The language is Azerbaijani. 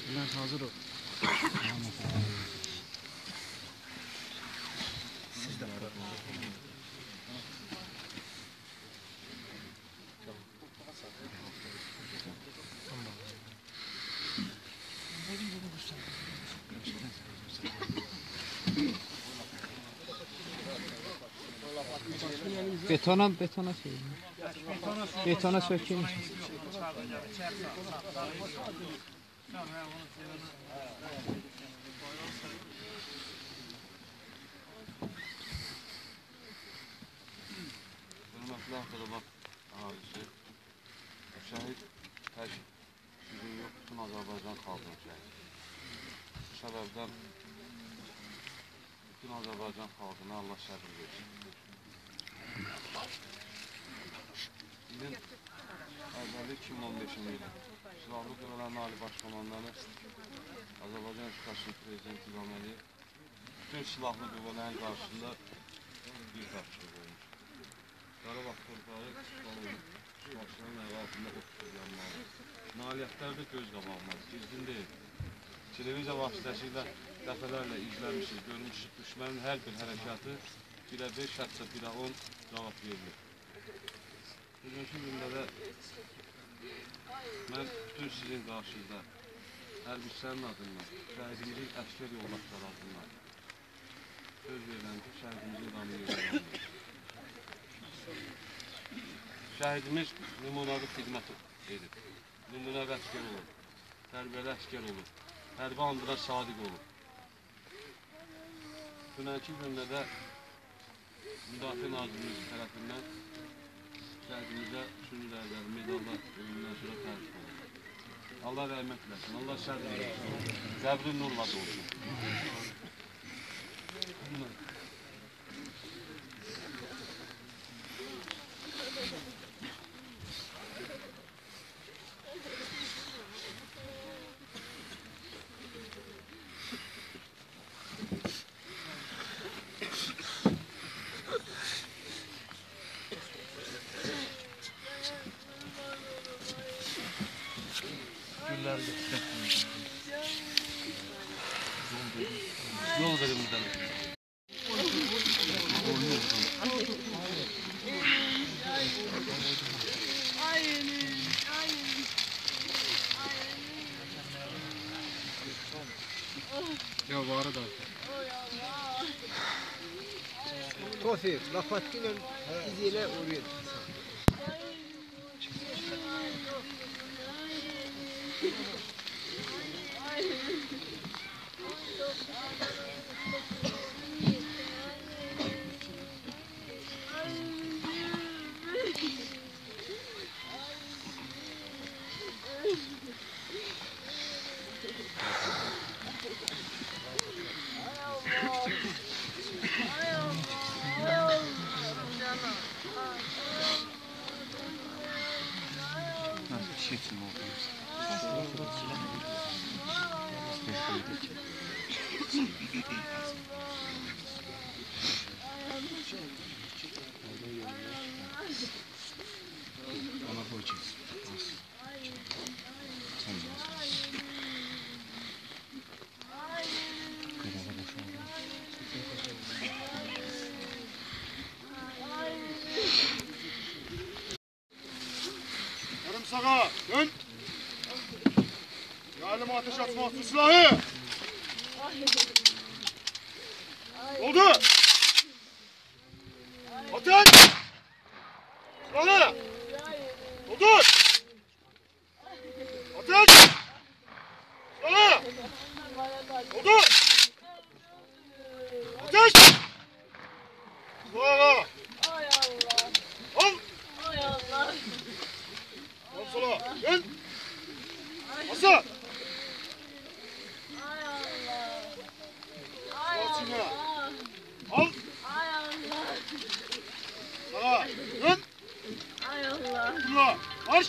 Bülent hazır ol. Siz de. Betona şey. Betona sökeyim. Hürmetli Akdağ abisi, şəhid tək sizin yox, bütün Azərbaycan xalqının şəhid. Bu səbəbdən bütün Azərbaycan xalqına Allah səbir versin. İlin əvvəli 2015-ci il Silahlı Qüvvələrin Ali Baş Komandanı Azərbaycan Respublikasının Prezidenti İlham Əliyev bütün silahlı qüvvələrin qarşısında bir tapşırıq olmuş. Qarabağ torpağı çıxmasının altında oturulmalı. Nailiyyətlərdə göz qabağımız, gizlin deyil. Televiziya vasitəsilə dəfələrlə izləmişik, görmüşük, düşmənin hər bir hərəkatı 1-ə 5, hətta 1-ə 10 cavab verilir. Bugünkü gündə də mən bütün sizin qarşınızda hər bir sənin adından, şəhidimizin əskər yoldaşları adından söz verirəm ki, şəhidimizin qanı yoldaşları. Şəhidimiz nümunəvi xidmət edib, nümunəvi əskər olur, tərbiyəli əskər olur, hərbi andıra sadiq olur. Dünənki gündə də Müdafiə Nazirimiz tərəfindən şəhidimizə üçüncü dərəcəli medallar ölümündən sonra tərif olur. Allah rəhmət eləsin, Allah səbir eləsin, qəbri nurla dolsun. Yol verin bizden. Ya var da. Tofik, lafatıyla iziyle uğruyor. Çiçeksin olduğumuz. Ona koyacağız. Sen de kıyıda boş oldu. Sağa dön. Yaylım ateş atması silahı. Oldu. Ateş. Silahı. Oldu. Ateş. Silahı. Oldu. Ateş. Silahı. Al. Sola, dön. Basa. Sol al. Sağa, dön. Marş.